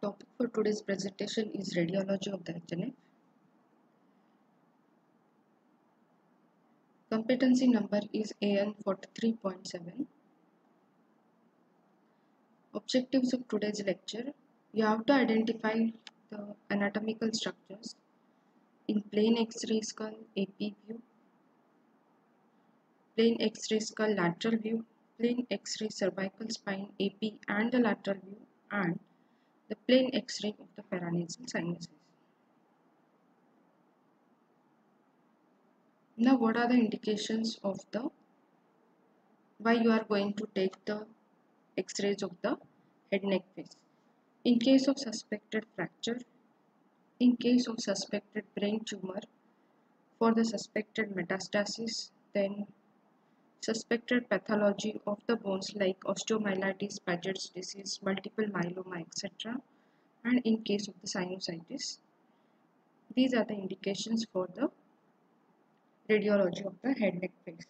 Topic for today's presentation is radiology of the HNF. Competency number is AN 43.7. Objectives of today's lecture: you have to identify the anatomical structures in plain X-ray skull AP view, plain X-ray skull lateral view, plain X-ray cervical spine AP and the lateral view, and the plain X-ray of the paranasal sinuses. Now, what are the indications of the why you are going to take the X-rays of the head neck face? In case of suspected fracture, in case of suspected brain tumor, for the suspected metastasis, then suspected pathology of the bones like osteomyelitis, Paget's disease, multiple myeloma, etc. And in case of the sinusitis, these are the indications for the radiology of the head neck face.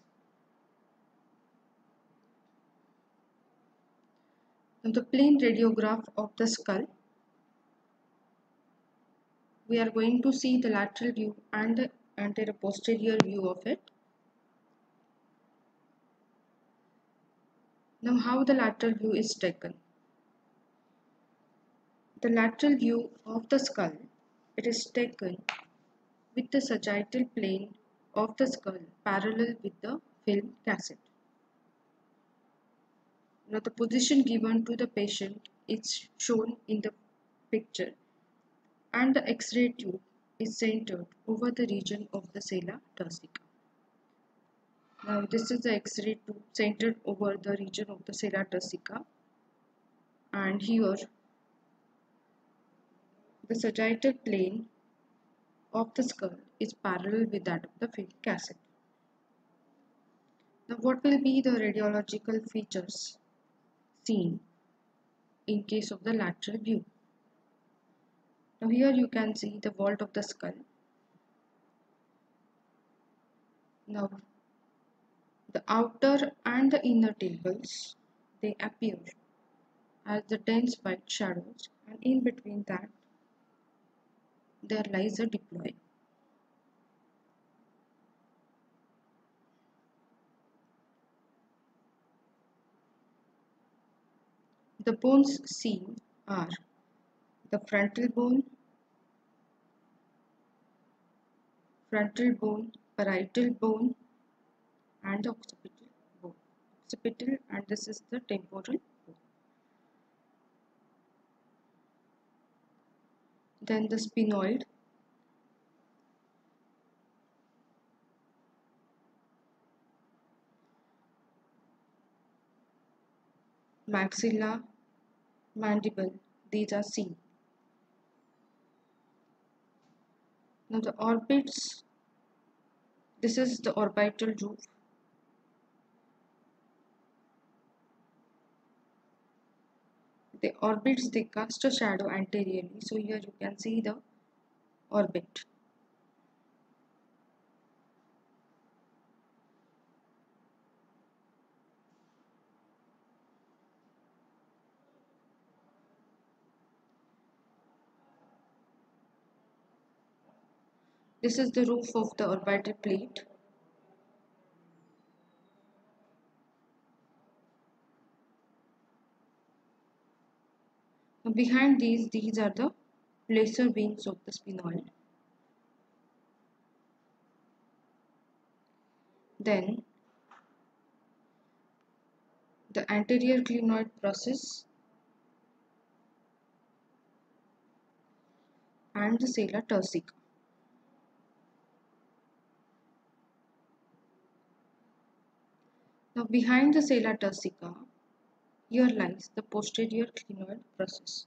Now, the plain radiograph of the skull, we are going to see the lateral view and the anterior posterior view of it. Now, how the lateral view is taken? The lateral view of the skull, it is taken with the sagittal plane of the skull parallel with the film cassette. Now, the position given to the patient is shown in the picture, and the X-ray tube is centered over the region of the sella turcica. Now, this is the X-ray tube centered over the region of the sella turcica, and here the sagittal plane of the skull is parallel with that of the film cassette. Now, what will be the radiological features seen in case of the lateral view? Now, here you can see the vault of the skull. Now, the outer and the inner tables, they appear as the dense white shadows, and in between that there lies a diploid. The bones seen are the frontal bone, parietal bone, and the occipital bone. Occipital, and this is the temporal bone. Then the sphenoid, maxilla, mandible, these are seen. Now the orbits, this is the orbital roof. The orbits, they cast a shadow anteriorly, so here you can see the orbit. This is the roof of the orbital plate. Now behind these are the placer beams of the sphenoid. Then the anterior clinoid process and the sella turcica. Now behind the sella turcica, here lies the posterior clinoid process.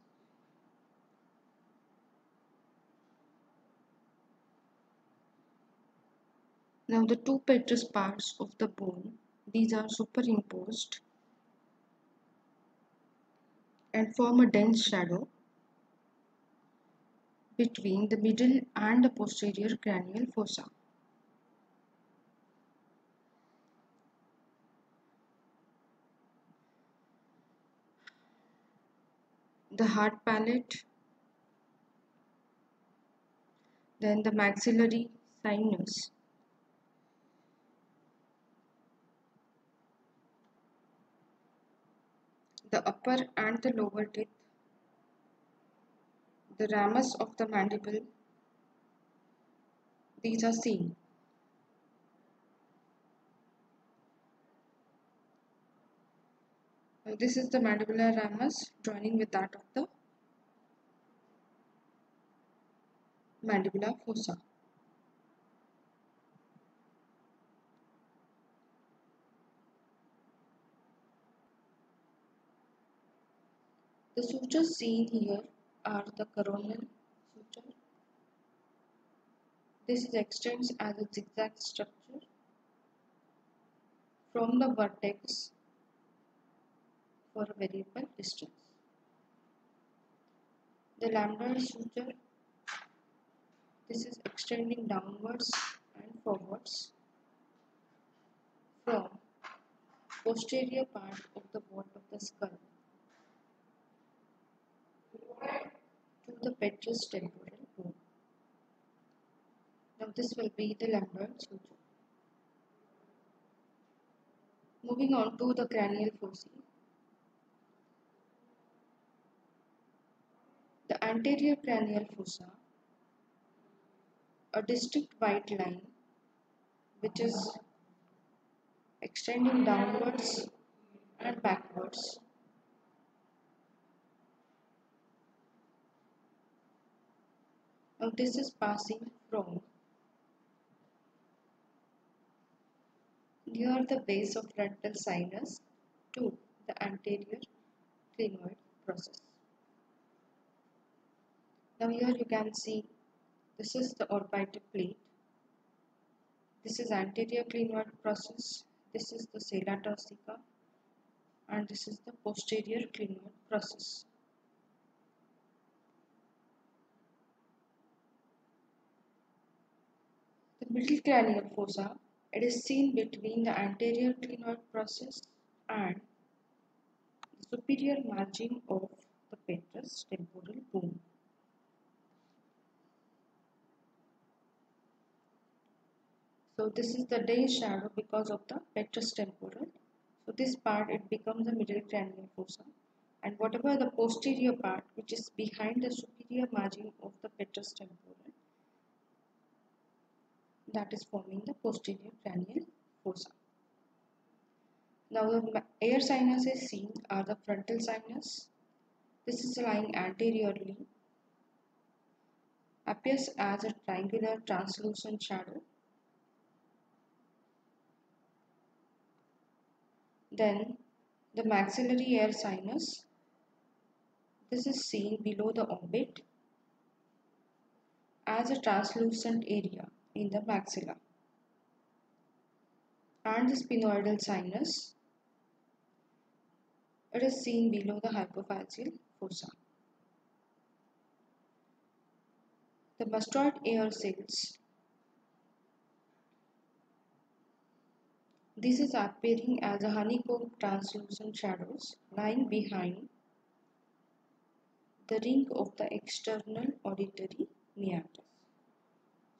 Now the two petrous parts of the bone, these are superimposed and form a dense shadow between the middle and the posterior cranial fossa. The hard palate Then the maxillary sinus. The upper and the lower teeth. The ramus of the mandible. These are seen. Now this is the mandibular ramus joining with that of the mandibular fossa. The sutures seen here are the coronal suture. This extends as a zigzag structure from the vertex for a variable distance. The lambdoid suture, this is extending downwards and forwards from posterior part of the vault of the skull to the petrous temporal bone. Now this will be the lambdoid suture. Moving on to the cranial fossae. The anterior cranial fossa, a distinct white line which is extending downwards and backwards. Now this is passing from near the base of frontal sinus to the anterior clinoid process. Now here you can see this is the orbital plate. This is anterior clinoid process. This is the sella turcica and this is the posterior clinoid process. The middle cranial fossa, it is seen between the anterior clinoid process and the superior margin of the petrous temporal bone. So this is the day shadow because of the petrous temporal. So this part it becomes the middle cranial fossa, and whatever the posterior part which is behind the superior margin of the petrous temporal, that is forming the posterior cranial fossa. Now the air sinus is seen are the frontal sinus. This is lying anteriorly, appears as a triangular translucent shadow. Then the maxillary air sinus, this is seen below the orbit as a translucent area in the maxilla. And the sphenoidal sinus, it is seen below the hypophyseal fossa. The mastoid air cells, this is appearing as a honeycomb translucent shadows lying behind the ring of the external auditory meatus.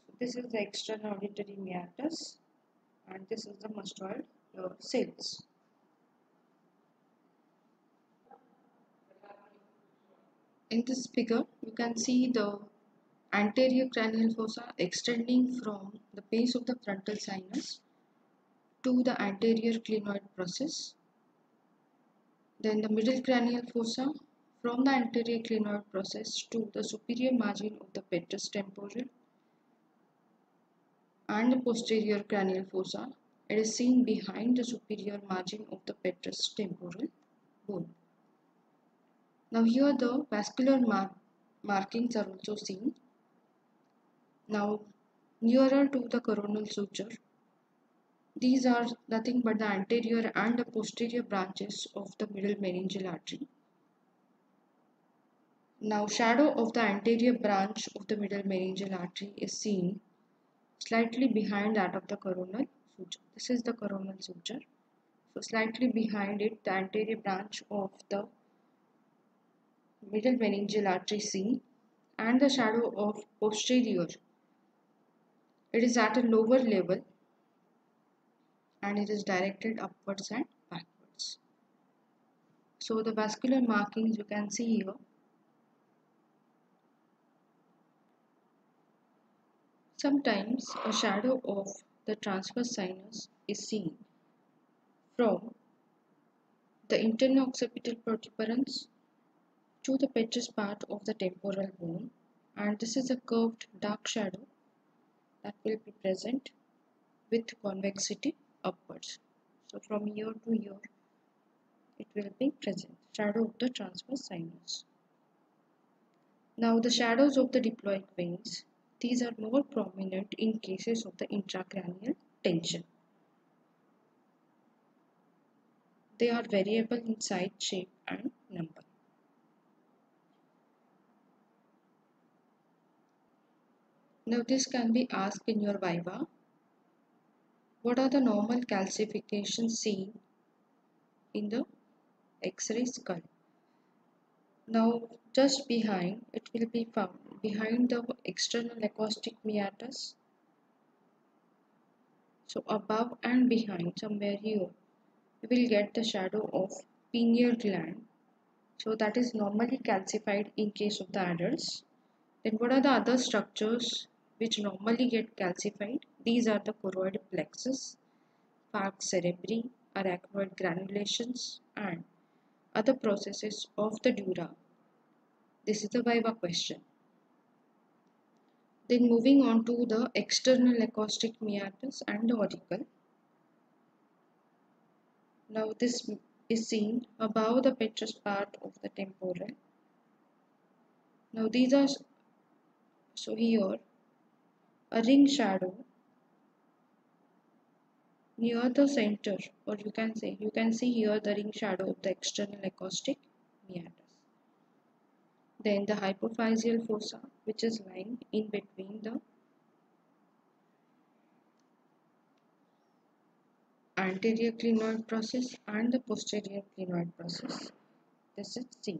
So this is the external auditory meatus and this is the mastoid air cells. In this figure, you can see the anterior cranial fossa extending from the base of the frontal sinus to the anterior clinoid process. Then the middle cranial fossa from the anterior clinoid process to the superior margin of the petrous temporal, and the posterior cranial fossa, it is seen behind the superior margin of the petrous temporal bone. Now here the vascular markings are also seen. Now nearer to the coronal suture, these are nothing but the anterior and the posterior branches of the middle meningeal artery. Now shadow of the anterior branch of the middle meningeal artery is seen slightly behind that of the coronal suture. This is the coronal suture. So slightly behind it, the anterior branch of the middle meningeal artery seen, and the shadow of posterior It is at a lower level and it is directed upwards and backwards. So the vascular markings you can see here. Sometimes a shadow of the transverse sinus is seen from the internal occipital protuberance to the petrous part of the temporal bone, and this is a curved dark shadow that will be present with convexity upwards. So from here to here it will be present, shadow of the transverse sinus. Now the shadows of the diploic veins, these are more prominent in cases of the intracranial tension. They are variable in size, shape and number. Now this can be asked in your viva. What are the normal calcifications seen in the X-ray skull? Now just behind, it will be found behind the external acoustic meatus. So above and behind, somewhere here, you will get the shadow of pineal gland. So that is normally calcified in case of the adults. Then what are the other structures which normally get calcified? These are the choroid plexus, falx cerebri, arachnoid granulations and other processes of the dura. This is the viva question. Then moving on to the external acoustic meatus and the auricle. Now this is seen above the petrous part of the temporal. Now these are, so here a ring shadow near the center, or you can see here the ring shadow of the external acoustic meatus. Then the hypophyseal fossa, which is lying in between the anterior clinoid process and the posterior clinoid process. This is C.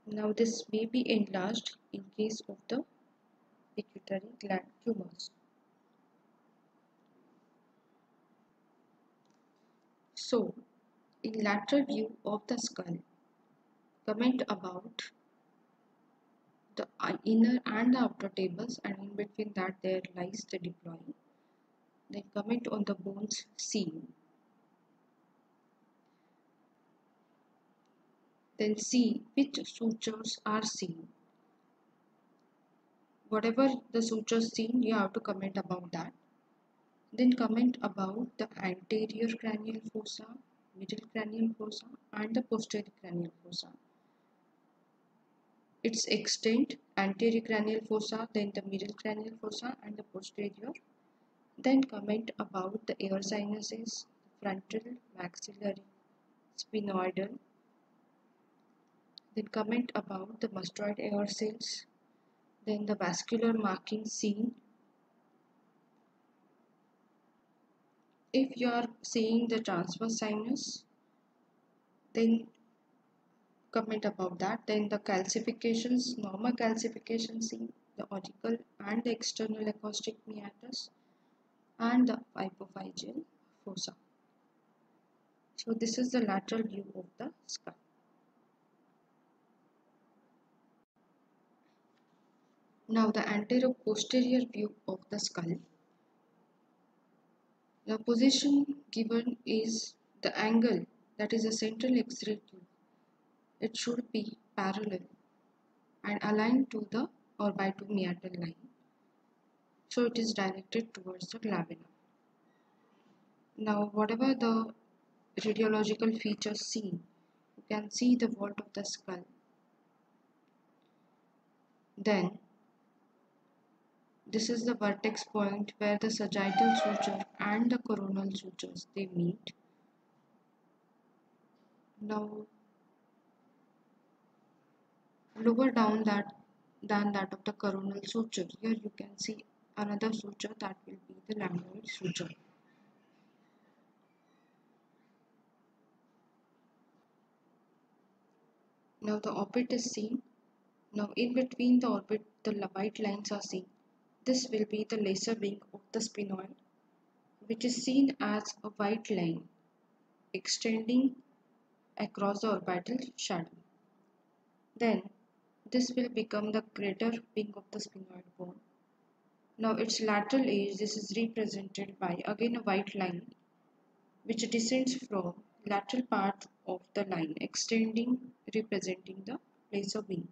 Now this may be enlarged in case of the pituitary gland tumors. So, in lateral view of the skull, comment about the inner and the outer tables, and in between that there lies the diploid. Then comment on the bones seen. Then see which sutures are seen. Whatever the sutures seen, you have to comment about that. Then comment about the anterior cranial fossa, middle cranial fossa and the posterior cranial fossa. Its extent, anterior cranial fossa, then the middle cranial fossa and the posterior. Then comment about the air sinuses, frontal, maxillary, sphenoidal. Then comment about the mastoid air cells. Then the vascular markings seen. If you are seeing the transverse sinus, then comment about that. Then the calcifications, normal calcifications seen, the auricle and the external acoustic meatus and the hypophyseal fossa. So this is the lateral view of the skull. Now the anterior-posterior view of the skull. The position given is the angle, that is a central X-ray tube. It should be parallel and aligned to the orbitomeatal line. So it is directed towards the glabella. Now whatever the radiological features seen, you can see the vault of the skull. Then this is the vertex point where the sagittal suture and the coronal sutures they meet. Now lower down than that of the coronal suture, here you can see another suture that will be the lambdoid suture. Now the orbit is seen. Now in between the orbit, the white lines are seen. This will be the laser wing of the sphenoid, which is seen as a white line extending across the orbital shadow. Then this will become the crater wing of the sphenoid cone. Now its lateral edge, this is represented by again a white line which descends from lateral part of the line extending, representing the laser wing.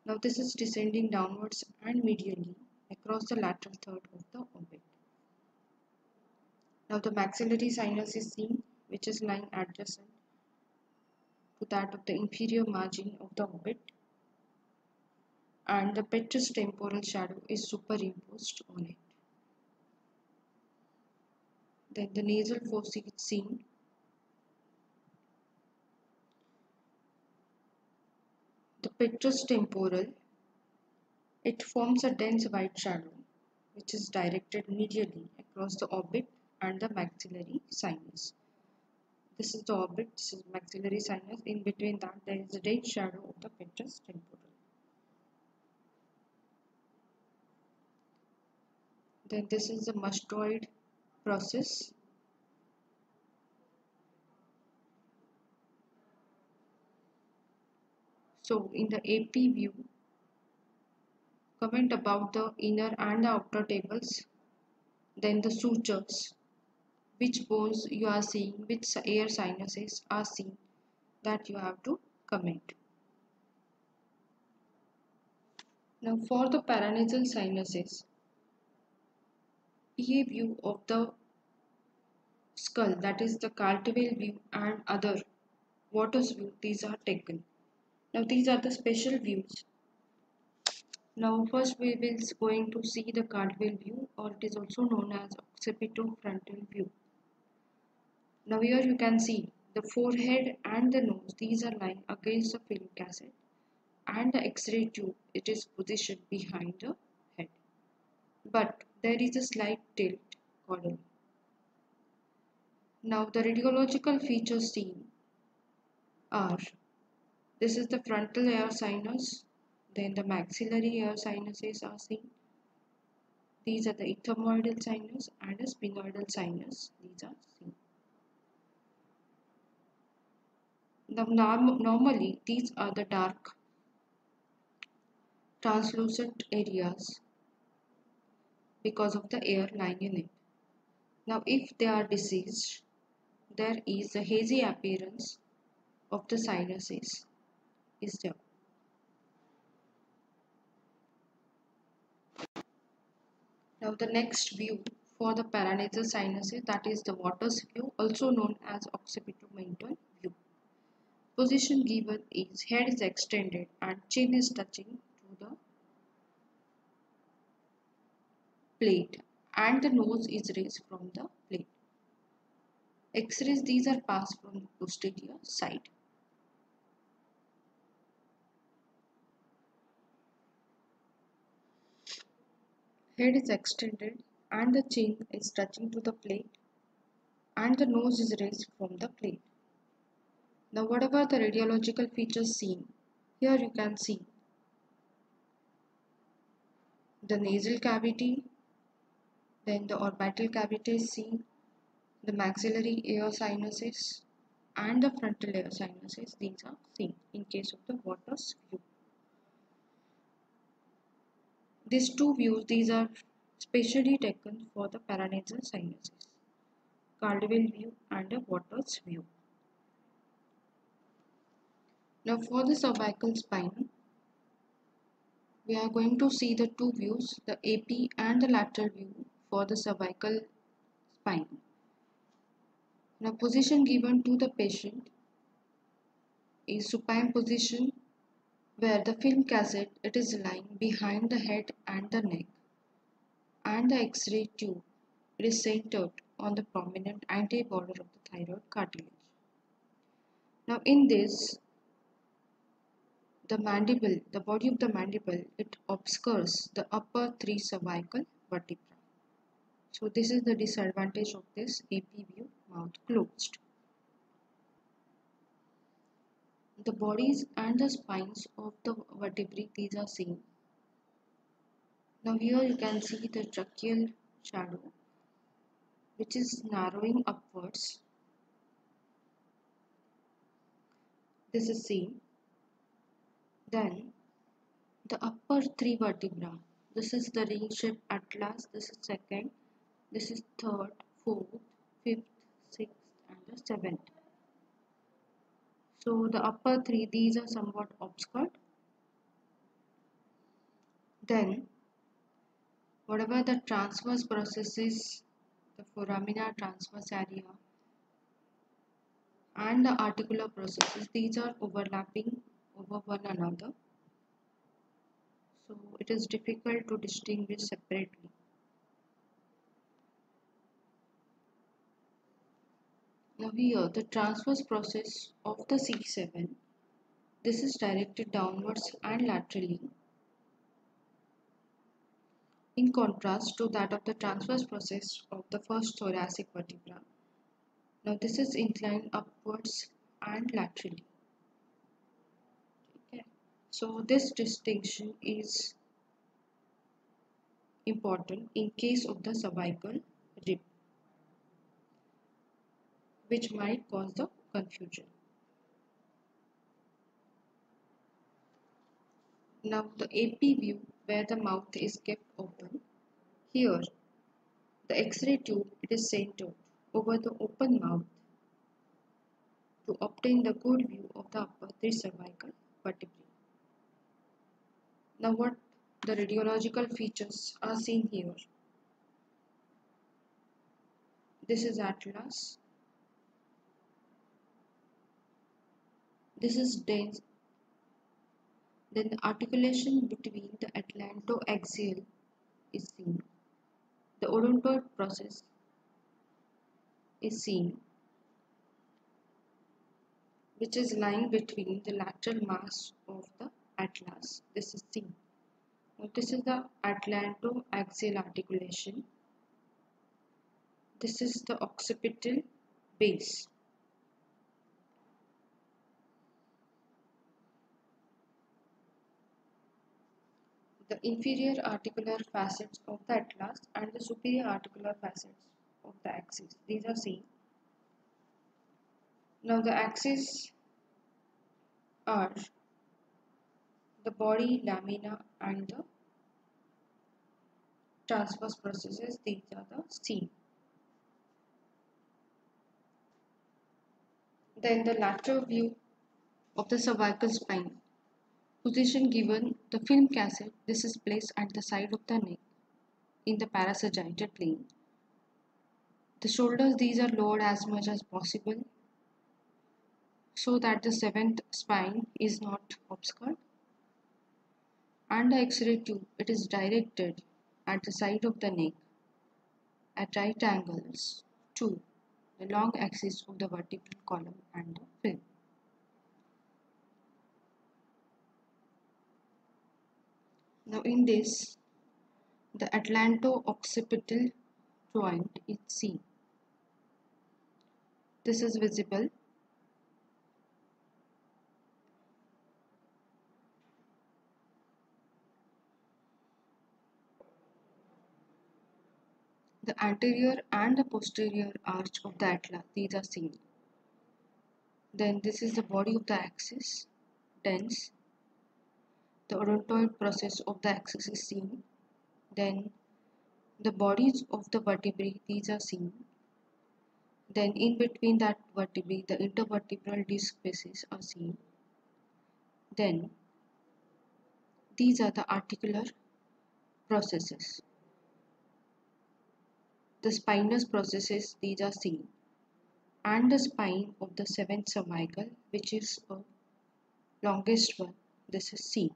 Now this is descending downwards and medially across the lateral third of the orbit. Now the maxillary sinus is seen, which is lying adjacent to that of the inferior margin of the orbit, and the petrous temporal shadow is superimposed on it. Then the nasal fossa is seen. The petrous temporal, it forms a dense white shadow which is directed medially across the orbit and the maxillary sinus. This is the orbit, this is maxillary sinus. In between that there is a dense shadow of the petrous temporal. Then this is the mastoid process. So in the AP view, comment about the inner and the outer tables, then the sutures, which bones you are seeing, which air sinuses are seen, that you have to comment. Now for the paranasal sinuses, PA view of the skull, that is the Cartwheel view and other Waters view, these are taken. Now these are the special views. Now first we will going to see the Cartwheel view, or it is also known as occipitofrontal view. Now here you can see the forehead and the nose, these are lying against the film cassette, and the X-ray tube, it is positioned behind the head. But there is a slight tilt caudal. Now the radiological features seen are, this is the frontal air sinus, then the maxillary air sinuses are seen. These are the ethmoidal sinus and a sphenoidal sinus, these are seen. Now normally these are the dark translucent areas because of the air lying in it. Now if they are diseased, there is a hazy appearance of the sinuses is there. Now the next view for the paranasal sinuses, that is the Waters view, also known as occipitomental view. Position given is head is extended and chin is touching to the plate and the nose is raised from the plate. X-rays, these are passed from the posterior side. Head is extended and the chin is touching to the plate and the nose is raised from the plate. Now whatever the radiological features seen, here you can see the nasal cavity, then the orbital cavity is seen, the maxillary air sinuses and the frontal air sinuses, these are seen in case of the Waters view. These two views, these are specially taken for the paranasal sinuses, Caldwell view and a Waters view. Now for the cervical spine, we are going to see the two views, the AP and the lateral view for the cervical spine. Now position given to the patient is supine position, where the film cassette, it is lying behind the head and the neck, and the X-ray tube, it is centered on the prominent anterior border of the thyroid cartilage. Now in this, the mandible, the body of the mandible, it obscures the upper three cervical vertebrae. So this is the disadvantage of this AP view, mouth closed. The bodies and the spines of the vertebrae, these are seen. Now here you can see the tracheal shadow, which is narrowing upwards. This is seen. Then the upper three vertebrae. This is the ring-shaped atlas. This is second. This is third, fourth, fifth, sixth, and the seventh. So the upper three, these are somewhat obscured. Then whatever the transverse processes, the foramina transverse area and the articular processes, these are overlapping over one another. So it is difficult to distinguish separately. Now here the transverse process of the C7, this is directed downwards and laterally, in contrast to that of the transverse process of the first thoracic vertebra. Now this is inclined upwards and laterally. Okay. So this distinction is important in case of the cervical rib, which might cause the confusion. Now the AP view, where the mouth is kept open. Here the X-ray tube, it is centered over the open mouth to obtain the good view of the upper three cervical vertebrae. Now what the radiological features are seen here. This is atlas. This is dense. Then the articulation between the atlantoaxial is seen. The odontoid process is seen, which is lying between the lateral mass of the atlas. This is seen. Now this is the atlantoaxial articulation. This is the occipital base. The inferior articular facets of the atlas and the superior articular facets of the axis. These are seen. Now the axes are the body, lamina, and the transverse processes. These are the seen. Then the lateral view of the cervical spine. Position given the film cassette. This is placed at the side of the neck in the parasagittal plane. The shoulders, these are lowered as much as possible so that the seventh spine is not obscured. And the X-ray tube, it is directed at the side of the neck at right angles to the long axis of the vertebral column and the film. Now in this, the atlanto-occipital joint is seen. This is visible. The anterior and the posterior arch of the atlas, these are seen. Then this is the body of the axis, dense. The odontoid process of the axis is seen. Then the bodies of the vertebrae, these are seen. Then in between that vertebrae, the intervertebral disc spaces are seen. Then these are the articular processes. The spinous processes, these are seen. And the spine of the seventh cervical, which is a longest one, this is seen.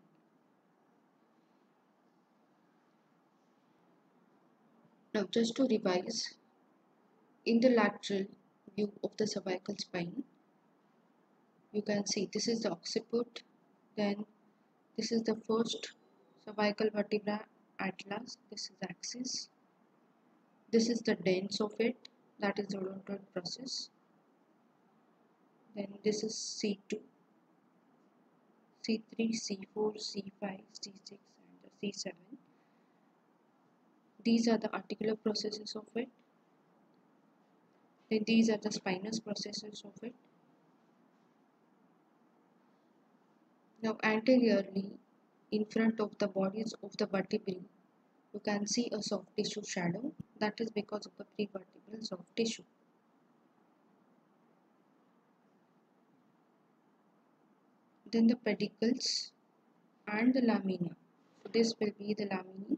Now just to revise, in the lateral view of the cervical spine, you can see this is the occiput, then this is the first cervical vertebra, atlas, this is axis, this is the dens of it, that is the odontoid process, then this is C2, C3, C4, C5, C6 and the C7. These are the articular processes of it. Then these are the spinous processes of it. Now anteriorly, in front of the bodies of the vertebrae, you can see a soft tissue shadow. That is because of the prevertebral soft tissue. Then the pedicles and the lamina. So this will be the laminae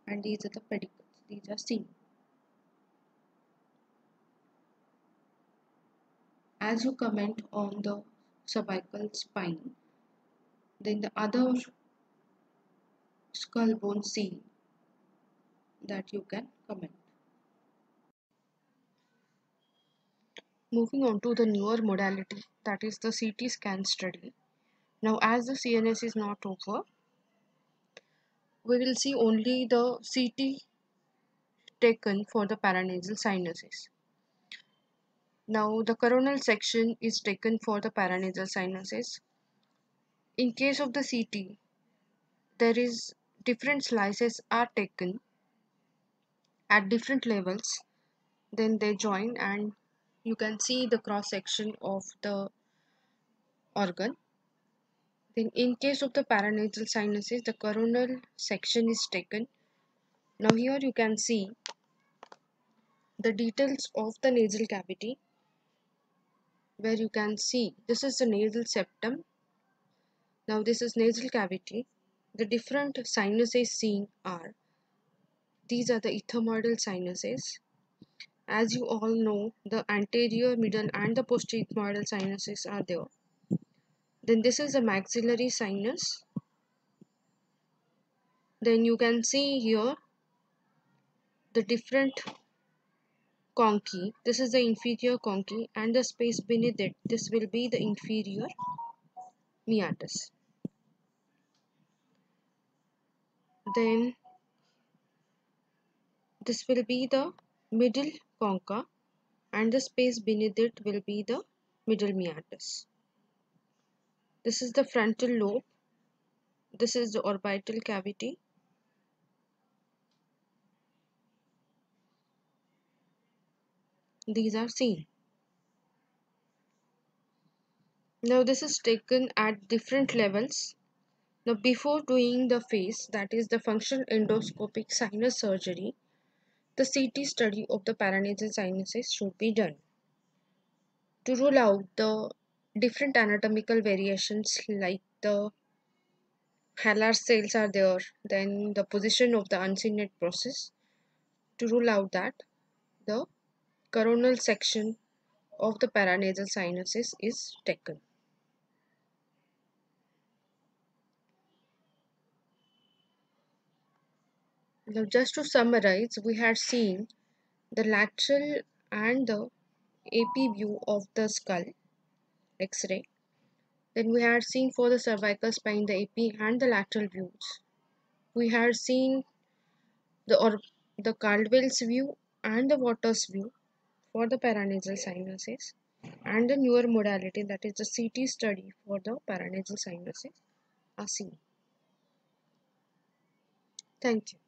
and these are the pedicles. These are seen. As you comment on the cervical spine, then the other skull bone seen that you can comment. Moving on to the newer modality, that is the CT scan study. Now as the CNS is not over, we will see only the CT taken for the paranasal sinuses. Now the coronal section is taken for the paranasal sinuses. In case of the CT, there is different slices are taken at different levels, then they join and you can see the cross section of the organ. Then in case of the paranasal sinuses, the coronal section is taken. Now here you can see the details of the nasal cavity, where you can see this is the nasal septum. Now this is nasal cavity. The different sinuses seen are, these are the ethmoidal sinuses. As you all know, the anterior, middle and the posterior ethmoidal sinuses are there. Then this is the maxillary sinus. Then you can see here the different conchi. This is the inferior conchi and the space beneath it, this will be the inferior meatus. Then this will be the middle concha and the space beneath it will be the middle meatus. This is the frontal lobe. This is the orbital cavity. These are seen. Now this is taken at different levels. Now before doing the phase, that is the functional endoscopic sinus surgery, the CT study of the paranasal sinuses should be done to rule out the different anatomical variations like the halar cells are there, then the position of the uncinate process, to rule out that the coronal section of the paranasal sinuses is taken. Now just to summarize, we had seen the lateral and the AP view of the skull X-ray. Then we had seen for the cervical spine the AP and the lateral views. We had seen the Caldwell's view and the Waters view for the paranasal sinuses, and the newer modality, that is the CT study for the paranasal sinuses, are seen. Thank you.